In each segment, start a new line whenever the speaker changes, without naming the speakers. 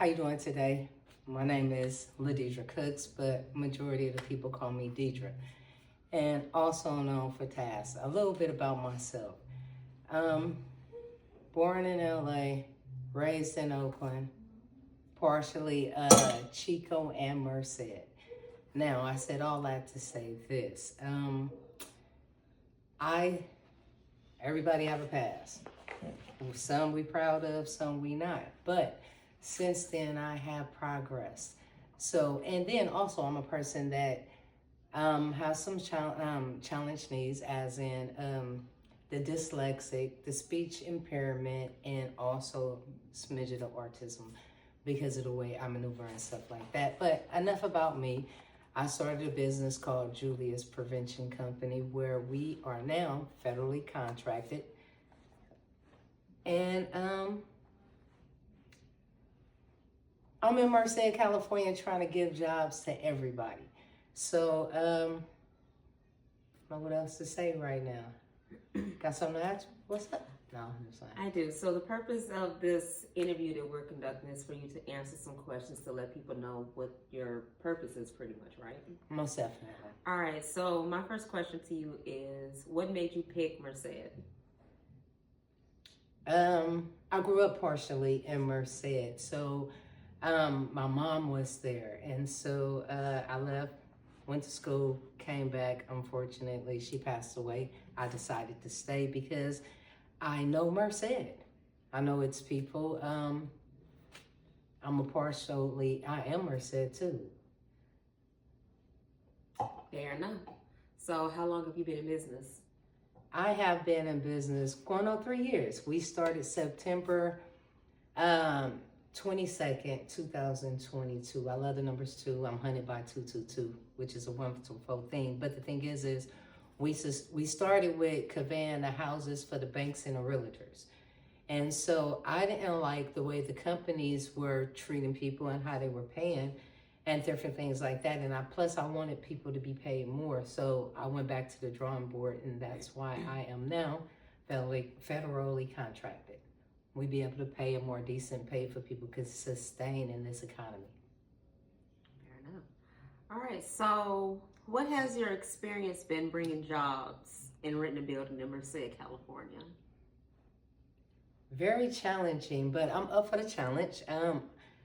How you doing today? My name is Ladidra Cooks, but majority of the people call me Deidre. And also known for Task. A little bit about myself. Um, Born in LA, raised in Oakland, partially Chico and Merced. Now, I said all that to say this. Everybody have a past. Some we proud of, some we not. But since then, I have progressed. So, and then also I'm a person that has some challenge needs, as in the dyslexic, the speech impairment, and also smidget of autism because of the way I maneuver and stuff like that. But enough about me. I started a business called Julia's Prevention Company, where we are now federally contracted. And I'm in Merced, California, trying to give jobs to everybody. So, I don't know what else to say right now. Got something to ask? What's up? No, I'm just saying.
I do. So the purpose of this interview that we're conducting is for you to answer some questions to let people know what your purpose is, pretty much, right?
Most definitely.
All right. So my first question to you is, what made you pick Merced?
I grew up partially in Merced, so my mom was there, and so I left, went to school, came back. Unfortunately, she passed away. I decided to stay because I know Merced. I know its people. I am Merced too.
Fair enough. So how long have you been in business?
I have been in business going on 3 years. We started September 22nd, 2022. I love the numbers 2. I'm hunted by 222, which is a wonderful thing. But the thing is we started with Cavan, the houses for the banks and the realtors. And so I didn't like the way the companies were treating people and how they were paying and different things like that. And plus I wanted people to be paid more. So I went back to the drawing board, and that's why I am now federally contracted. We be able to pay a more decent pay for people to sustain in this economy.
Fair enough. All right. So what has your experience been bringing jobs in renting a building in Merced, California?
Very challenging, but I'm up for the challenge.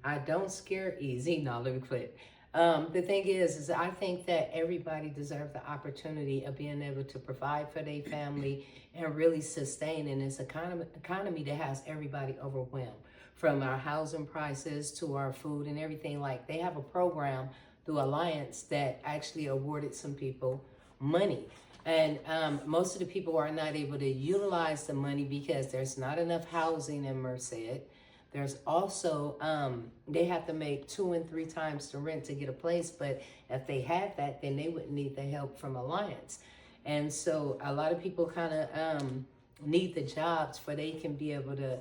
I don't scare easy. No, let me quit. The thing is I think that everybody deserves the opportunity of being able to provide for their family and really sustain in this economy that has everybody overwhelmed, from our housing prices to our food and everything. Like, they have a program through Alliance that actually awarded some people money. And most of the people are not able to utilize the money because there's not enough housing in Merced. There's also, they have to make 2 and 3 times the rent to get a place. But if they had that, then they wouldn't need the help from Alliance. And so a lot of people kind of need the jobs for they can be able to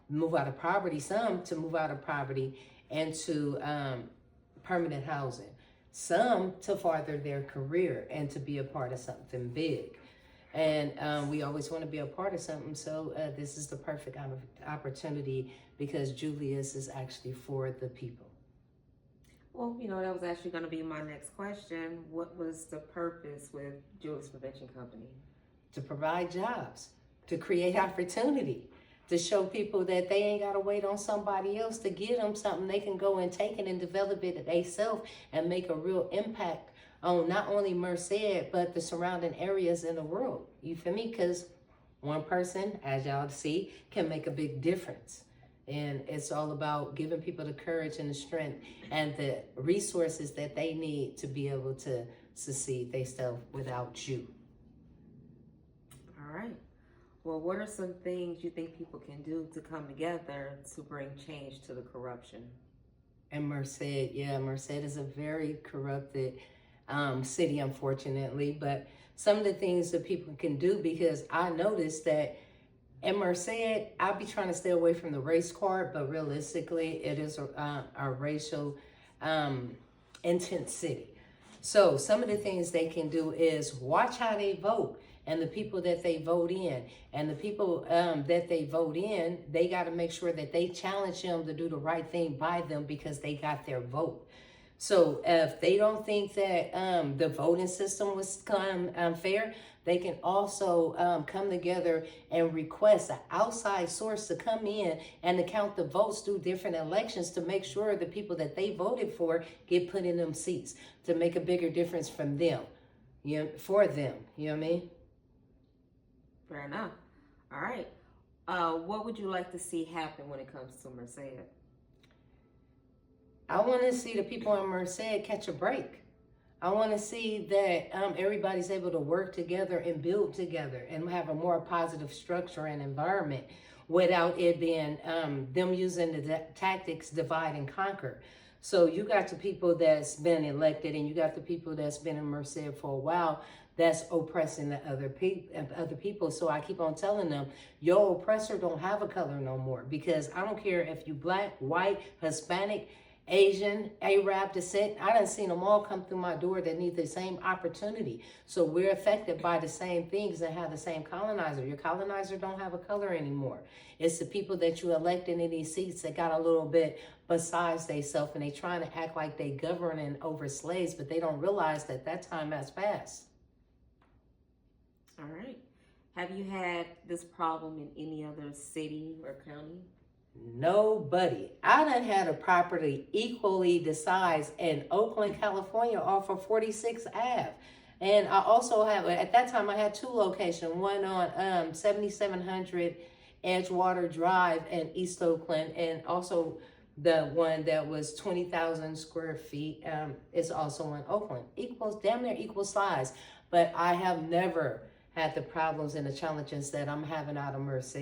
move out of poverty, some to move out of poverty into permanent housing, some to further their career and to be a part of something big. And we always want to be a part of something. So this is the perfect opportunity, because Julius is actually for the people.
Well, that was actually going to be my next question. What was the purpose with Julius Prevention Company?
To provide jobs, to create opportunity, to show people that they ain't got to wait on somebody else to give them something. They can go and take it and develop it themselves and make a real impact on not only Merced, but the surrounding areas in the world. You feel me? Because one person, as y'all see, can make a big difference. And it's all about giving people the courage and the strength and the resources that they need to be able to succeed themselves without you.
All right. Well, what are some things you think people can do to come together to bring change to the corruption?
And Merced is a very corrupted city, unfortunately. But some of the things that people can do, because I noticed that in Merced, I'll be trying to stay away from the race card, but realistically, it is a racial intense city. So some of the things they can do is watch how they vote and the people that they vote in. And the people that they vote in, they got to make sure that they challenge them to do the right thing by them because they got their vote. So if they don't think that the voting system was fair, they can also come together and request an outside source to come in and to count the votes through different elections to make sure the people that they voted for get put in them seats to make a bigger difference from them, for them. You know what I mean?
Fair enough. All right. What would you like to see happen when it comes to Merced?
I want to see the people in Merced catch a break. I want to see that everybody's able to work together and build together and have a more positive structure and environment without it being them using the tactics divide and conquer. So you got the people that's been elected and you got the people that's been in Merced for a while that's oppressing the other people. So I keep on telling them, your oppressor don't have a color no more, because I don't care if you black, white, Hispanic, Asian, Arab descent. I done seen them all come through my door that need the same opportunity. So we're affected by the same things and have the same colonizer. Your colonizer don't have a color anymore. It's the people that you elected in these seats that got a little bit besides theyself, and they trying to act like they governing over slaves, but they don't realize that that time has passed.
All right. Have you had this problem in any other city or county?
Nobody. I done had a property equally the size in Oakland, California off of 46th Ave. And I also have, at that time I had two locations, one on 7700 Edgewater Drive in East Oakland, and also the one that was 20,000 square feet is also in Oakland. Damn near equal size. But I have never had the problems and the challenges that I'm having out of Merced.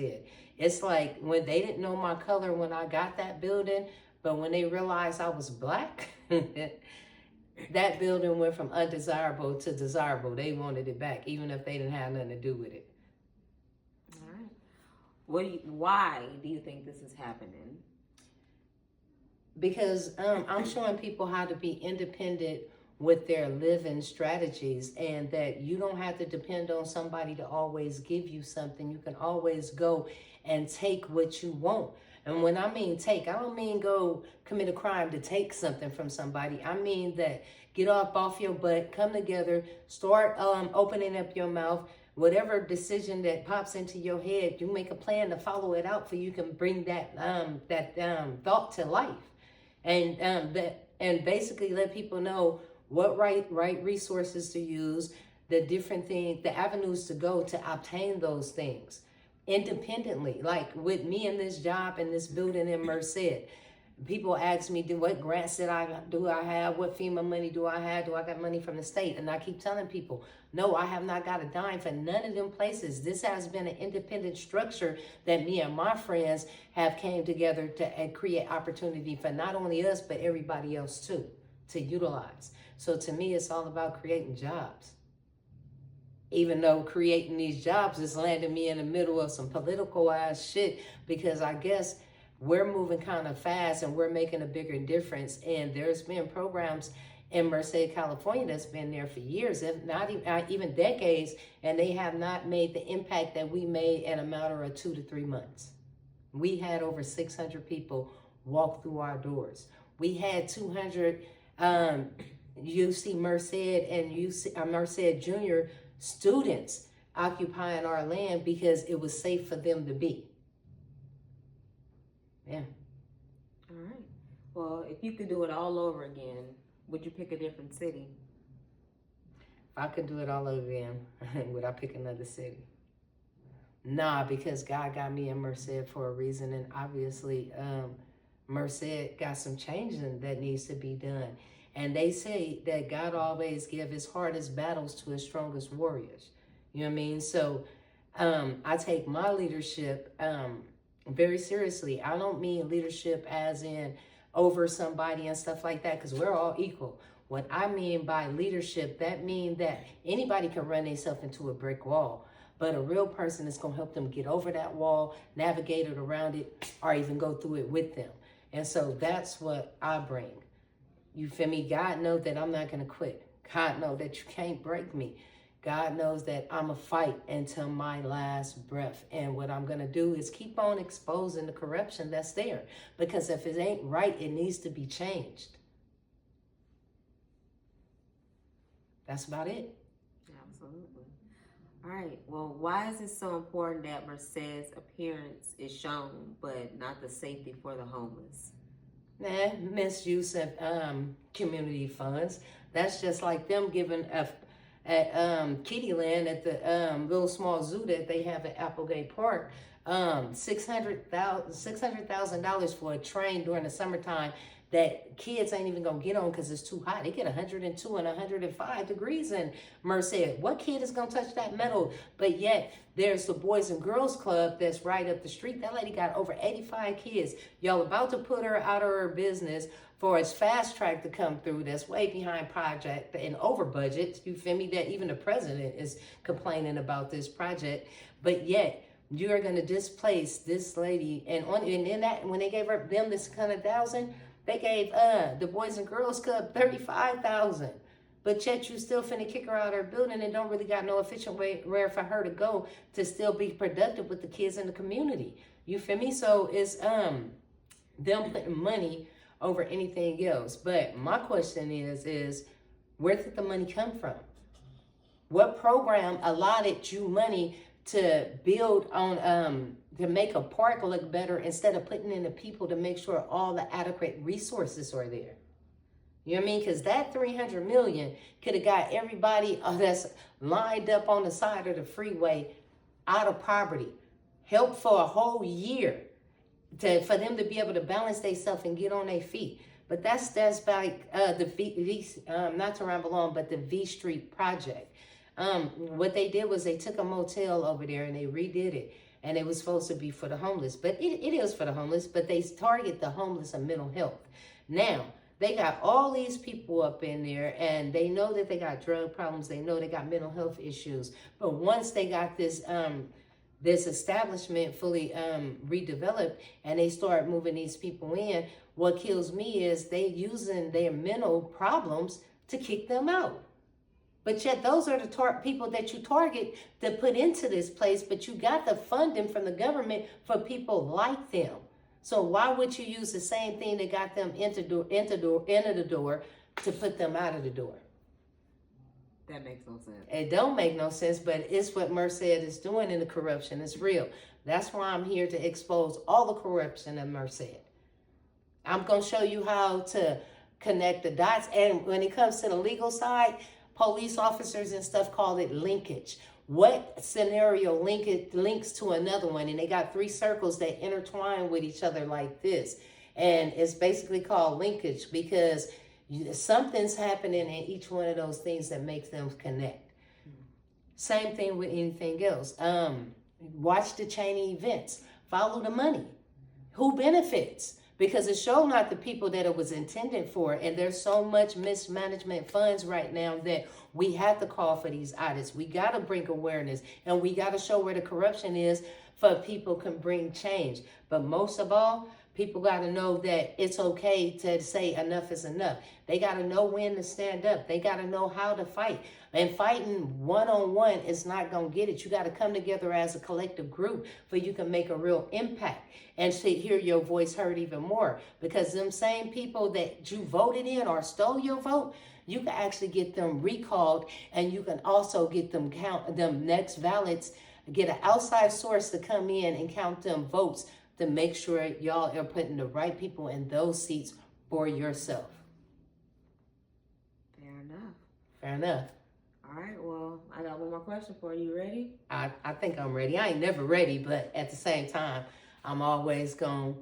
It's like when they didn't know my color when I got that building, but when they realized I was black, that building went from undesirable to desirable. They wanted it back, even if they didn't have nothing to do with it.
All right. Why do you think this is happening?
Because I'm showing people how to be independent with their living strategies, and that you don't have to depend on somebody to always give you something. You can always go and take what you want. And when I mean take, I don't mean go commit a crime to take something from somebody. I mean that get off your butt, come together, start opening up your mouth. Whatever decision that pops into your head, you make a plan to follow it out, so you can bring that thought to life, and basically let people know what right resources to use, the different things, the avenues to go to obtain those things independently. Like with me in this job in this building in Merced, people ask me, what grants do I have? What FEMA money do I have? Do I got money from the state? And I keep telling people, no, I have not got a dime for none of them places. This has been an independent structure that me and my friends have came together to create opportunity for not only us, but everybody else too, to utilize. So to me, it's all about creating jobs. Even though creating these jobs is landing me in the middle of some political ass shit, because I guess we're moving kind of fast and we're making a bigger difference. And there's been programs in Merced, California that's been there for years, if not even decades, and they have not made the impact that we made in a matter of 2 to 3 months. We had over 600 people walk through our doors. We had 200 UC Merced and UC Merced Junior students occupying our land because it was safe for them to be. Yeah.
All right. Well, if you could do it all over again, would you pick a different city?
If I could do it all over again, would I pick another city? Nah, because God got me in Merced for a reason, and obviously Merced got some changing that needs to be done. And they say that God always gives his hardest battles to his strongest warriors. You know what I mean? So I take my leadership very seriously. I don't mean leadership as in over somebody and stuff like that, because we're all equal. What I mean by leadership, that means that anybody can run themselves into a brick wall, but a real person is going to help them get over that wall, navigate it around it, or even go through it with them. And so that's what I bring. You feel me? God know that I'm not going to quit. God know that you can't break me. God knows that I'm a fight until my last breath. And what I'm going to do is keep on exposing the corruption that's there. Because if it ain't right, it needs to be changed. That's about it.
Absolutely. All right. Well, why is it so important that Merced's appearance is shown, but not the safety for the homeless?
Misuse of community funds. That's just like them giving at Kittyland at the little small zoo that they have at Applegate Park, $600,000 for a train during the summertime that kids ain't even gonna get on because it's too hot. They get 102 and 105 degrees in Merced. What kid is gonna touch that metal? But yet there's the Boys and Girls Club that's right up the street. That lady got over 85 kids. Y'all about to put her out of her business for its fast track to come through. That's way behind project and over budget. You feel me? That even the president is complaining about this project. But yet you are gonna displace this lady. And in that, when they gave her them this kind of $1,000. They gave the Boys and Girls Club $35,000. But yet you still finna kick her out of her building and don't really got no efficient way where for her to go to still be productive with the kids in the community. You feel me? So it's them putting money over anything else. But my question is where did the money come from? What program allotted you money to build on to make a park look better instead of putting in the people to make sure all the adequate resources are there? You know what I mean? Because that $300 million could have got everybody that's lined up on the side of the freeway out of poverty, help for a whole year for them to be able to balance themselves and get on their feet. But that's like not to ramble on, but the V Street project. What they did was they took a motel over there and they redid it. And it was supposed to be for the homeless. But it is for the homeless, but they target the homeless and mental health. Now, they got all these people up in there and they know that they got drug problems. They know they got mental health issues. But once they got this establishment fully redeveloped and they start moving these people in, what kills me is they using their mental problems to kick them out. But yet those are the people that you target to put into this place, but you got the funding from the government for people like them. So why would you use the same thing that got them into the door to put them out of the door?
That makes no sense.
It don't make no sense, but it's what Merced is doing, and the corruption is real. That's why I'm here to expose all the corruption in Merced. I'm going to show you how to connect the dots. And when it comes to the legal side, police officers and stuff call it linkage. What scenario links to another one? And they got 3 circles that intertwine with each other like this. And it's basically called linkage because something's happening in each one of those things that makes them connect. Same thing with anything else. Watch the chain of events. Follow the money. Who benefits? Because it showed not the people that it was intended for. And there's so much mismanagement funds right now that we have to call for these audits. We got to bring awareness and we got to show where the corruption is for people can bring change. But most of all, people got to know that it's okay to say enough is enough. They got to know when to stand up. They got to know how to fight. And fighting one-on-one is not going to get it. You got to come together as a collective group so you can make a real impact and to hear your voice heard even more. Because them same people that you voted in or stole your vote, you can actually get them recalled, and you can also get them count them next ballots, get an outside source to come in and count them votes to make sure y'all are putting the right people in those seats for yourself.
Fair enough.
Fair enough.
All right, well, I got one more question for you. You ready?
I think I'm ready. I ain't never ready, but at the same time, I'm always going to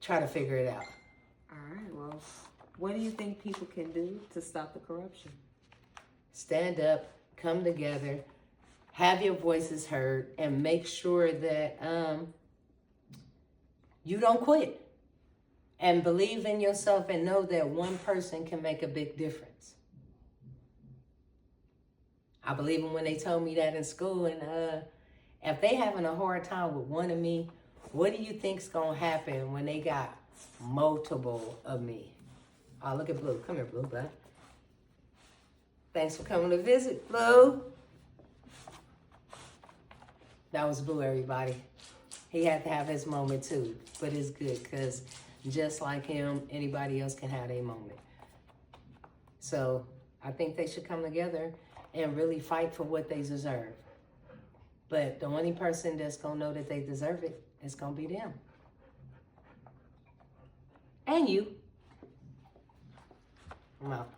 try to figure it out.
All right, well, what do you think people can do to stop the corruption?
Stand up, come together, have your voices heard, and make sure that you don't quit. And believe in yourself and know that one person can make a big difference. I believe in when they told me that in school, and if they having a hard time with one of me, what do you think's gonna happen when they got multiple of me? Oh, look at Blue. Come here, Blue, bud. Thanks for coming to visit, Blue. That was Boo, everybody. He had to have his moment too, but it's good because just like him, anybody else can have their moment. So I think they should come together and really fight for what they deserve. But the only person that's gonna know that they deserve it is gonna be them. And you. I'm out.